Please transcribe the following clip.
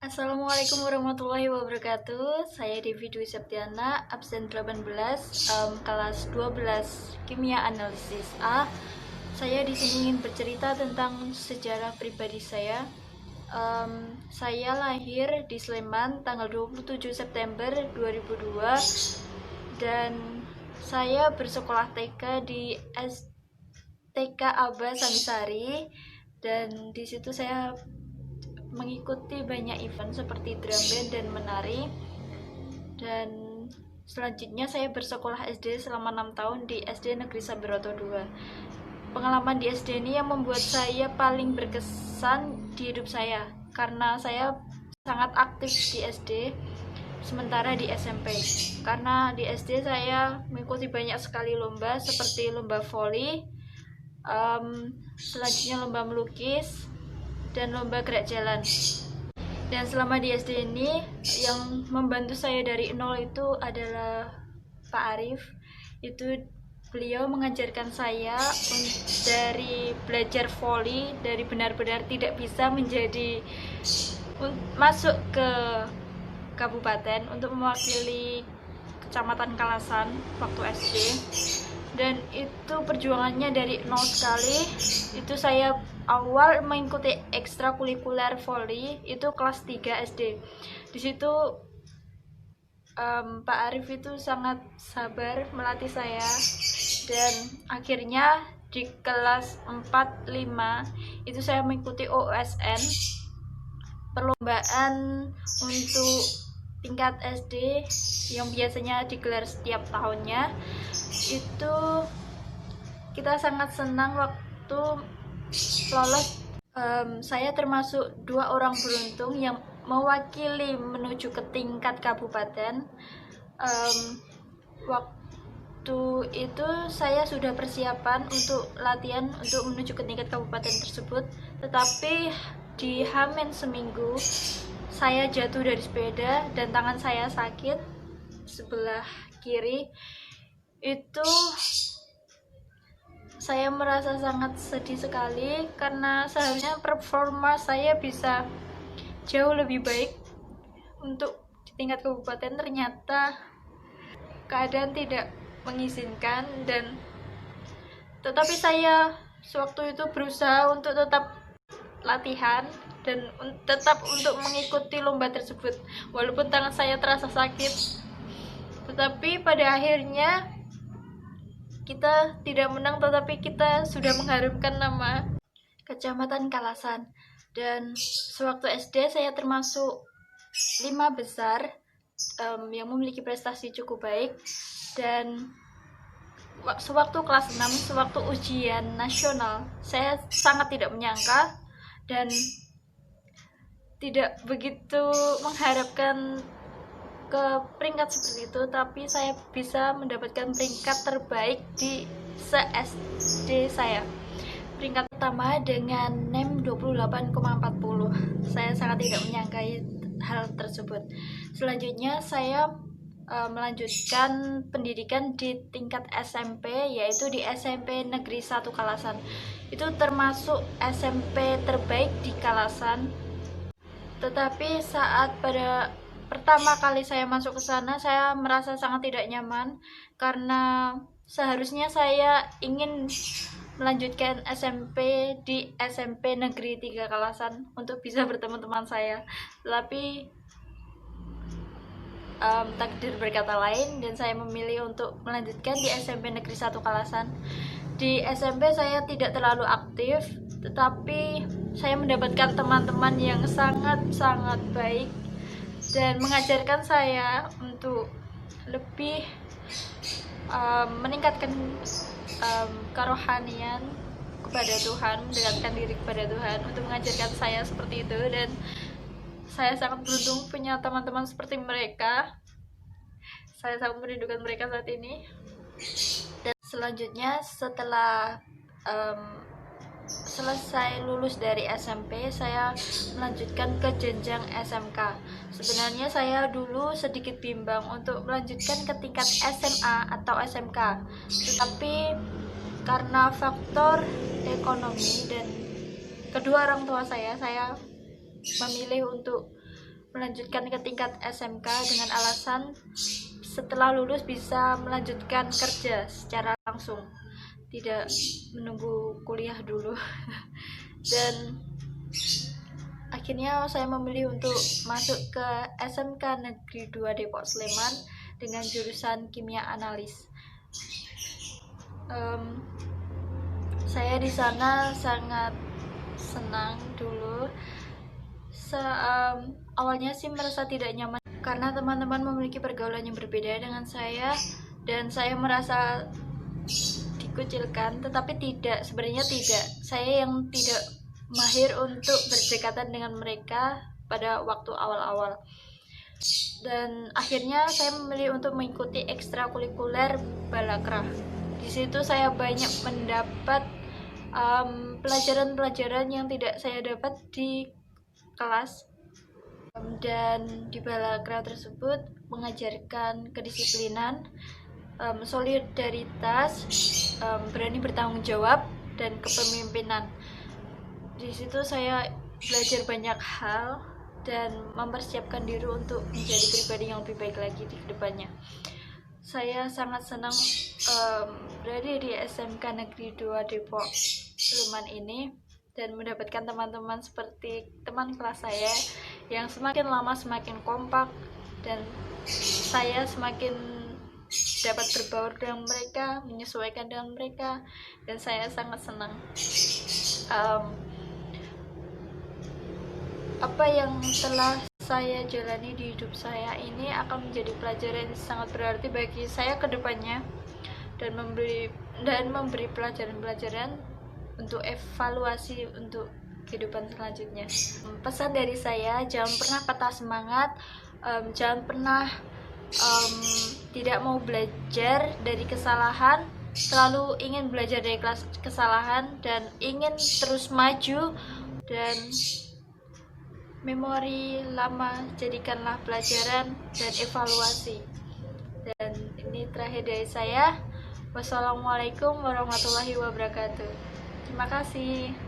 Assalamualaikum warahmatullahi wabarakatuh. Saya Devi Dwi Septiana, absen 18, kelas 12 Kimia Analisis A. Saya di sini ingin bercerita tentang sejarah pribadi saya. Saya lahir di Sleman tanggal 27 September 2002 dan saya bersekolah TK di STK Aba Samisari, dan di situ saya mengikuti banyak event seperti drum band dan menari. Dan selanjutnya saya bersekolah SD selama 6 tahun di SD Negeri Sambiroto II. Pengalaman di SD ini yang membuat saya paling berkesan di hidup saya, karena saya sangat aktif di SD, sementara di SMP. Karena di SD saya mengikuti banyak sekali lomba seperti lomba voli, selanjutnya lomba melukis, dan lomba gerak jalan. Dan selama di SD ini yang membantu saya dari nol itu adalah Pak Arif. Itu beliau mengajarkan saya dari belajar voli, dari benar-benar tidak bisa menjadi masuk ke kabupaten untuk mewakili Kecamatan Kalasan waktu SD. Dan itu perjuangannya dari nol sekali. Itu saya awal mengikuti ekstrakurikuler voli itu kelas 3 SD. Di situ Pak Arif itu sangat sabar melatih saya, dan akhirnya di kelas 4, 5 itu saya mengikuti OSN, perlombaan untuk tingkat SD yang biasanya digelar setiap tahunnya. Itu kita sangat senang waktu lolos. Saya termasuk 2 orang beruntung yang mewakili menuju ke tingkat kabupaten. Waktu itu saya sudah persiapan untuk latihan untuk menuju ke tingkat kabupaten tersebut, tetapi di Hamin seminggu saya jatuh dari sepeda dan tangan saya sakit sebelah kiri. Itu saya merasa sangat sedih sekali, karena seharusnya performa saya bisa jauh lebih baik untuk di tingkat kabupaten. Ternyata keadaan tidak mengizinkan, dan tetapi saya sewaktu itu berusaha untuk tetap latihan dan tetap untuk mengikuti lomba tersebut walaupun tangan saya terasa sakit. Tetapi pada akhirnya kita tidak menang, tetapi kita sudah mengharumkan nama Kecamatan Kalasan. Dan sewaktu SD saya termasuk 5 besar yang memiliki prestasi cukup baik. Dan sewaktu kelas 6, sewaktu ujian nasional, saya sangat tidak menyangka dan tidak begitu mengharapkan ke peringkat seperti itu, tapi saya bisa mendapatkan peringkat terbaik di se-SD saya. Peringkat pertama dengan NEM 28,40. Saya sangat tidak menyangka hal tersebut. Selanjutnya saya melanjutkan pendidikan di tingkat SMP, yaitu di SMP Negeri 1 Kalasan. Itu termasuk SMP terbaik di Kalasan. Tetapi saat pada pertama kali saya masuk ke sana, saya merasa sangat tidak nyaman, karena seharusnya saya ingin melanjutkan SMP di SMP Negeri 3 Kalasan untuk bisa bertemu teman saya. Tetapi takdir berkata lain, dan saya memilih untuk melanjutkan di SMP Negeri 1 Kalasan. Di SMP saya tidak terlalu aktif, tetapi saya mendapatkan teman-teman yang sangat-sangat baik dan mengajarkan saya untuk lebih meningkatkan kerohanian kepada Tuhan, mendekatkan diri kepada Tuhan, untuk mengajarkan saya seperti itu. Dan saya sangat beruntung punya teman-teman seperti mereka. Saya sangat merindukan mereka saat ini. Dan selanjutnya setelah selesai lulus dari SMP, saya melanjutkan ke jenjang SMK. Sebenarnya saya dulu sedikit bimbang untuk melanjutkan ke tingkat SMA atau SMK, tetapi karena faktor ekonomi dan kedua orang tua saya memilih untuk melanjutkan ke tingkat SMK dengan alasan setelah lulus bisa melanjutkan kerja secara langsung, tidak menunggu kuliah dulu. Dan akhirnya saya memilih untuk masuk ke SMK Negeri 2 Depok Sleman dengan jurusan kimia analis. Saya di sana sangat senang dulu. Awalnya sih merasa tidak nyaman karena teman-teman memiliki pergaulan yang berbeda dengan saya dan saya merasa dikucilkan, tetapi sebenarnya tidak. Saya yang tidak mahir untuk berdekatan dengan mereka pada waktu awal-awal. Dan akhirnya saya memilih untuk mengikuti ekstrakurikuler Balakrah. Di situ saya banyak mendapat pelajaran-pelajaran yang tidak saya dapat di kelas, dan di Balakrah tersebut mengajarkan kedisiplinan, solidaritas, berani bertanggung jawab, dan kepemimpinan. Di situ saya belajar banyak hal dan mempersiapkan diri untuk menjadi pribadi yang lebih baik lagi di kedepannya. Saya sangat senang berada di SMK Negeri 2 Depok Sleman ini dan mendapatkan teman-teman seperti teman kelas saya yang semakin lama semakin kompak, dan saya semakin dapat berbaur dengan mereka, menyesuaikan dengan mereka, dan saya sangat senang. Apa yang telah saya jalani di hidup saya ini akan menjadi pelajaran yang sangat berarti bagi saya ke depannya, dan memberi pelajaran-pelajaran untuk evaluasi untuk kehidupan selanjutnya. Pesan dari saya, jangan pernah patah semangat, jangan pernah tidak mau belajar dari kesalahan, selalu ingin belajar dari kesalahan dan ingin terus maju, dan memori lama jadikanlah pelajaran dan evaluasi. Dan ini terakhir dari saya. Wassalamualaikum warahmatullahi wabarakatuh. Terima kasih.